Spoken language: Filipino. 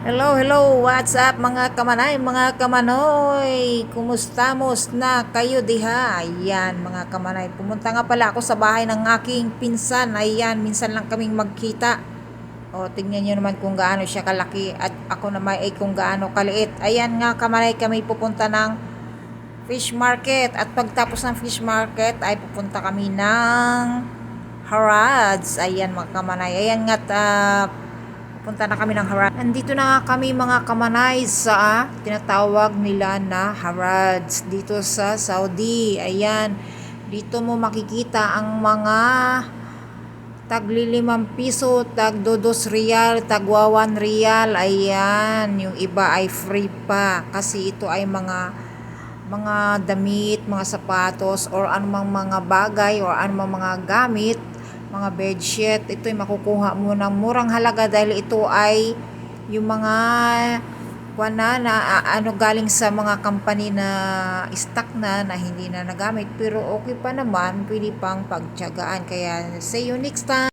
Hello, hello, what's up mga kamanay, mga kamanoy? Kumusta na kayo diha? Ayan mga kamanay, pumunta nga pala ako sa bahay ng aking pinsan. Ayan, minsan lang kaming magkita. O, tingnan nyo naman kung gaano siya kalaki at ako naman ay kung gaano kaliit. Ayan nga kamanay, kami pupunta ng fish market. At pagtapos ng fish market ay pupunta kami ng Harrods. Ayan mga kamanay, ayan nga punta na kami ng Harrods. Nandito na nga kami mga kamanay sa tinatawag nila na Harrods dito sa Saudi. Ayan, dito mo makikita ang mga tagli 5 piso, tag 2 riyal, tagwa 1 riyal. Ayan, yung iba ay free pa kasi ito ay mga damit, mga sapatos or anumang mga bagay or anumang mga gamit, mga bedsheet. Ito ay makukuha mo ng murang halaga dahil ito ay yung mga galing sa mga company na stock na hindi na nagamit pero okay pa naman, pwede pang pagtiyagaan. Kaya see you next time.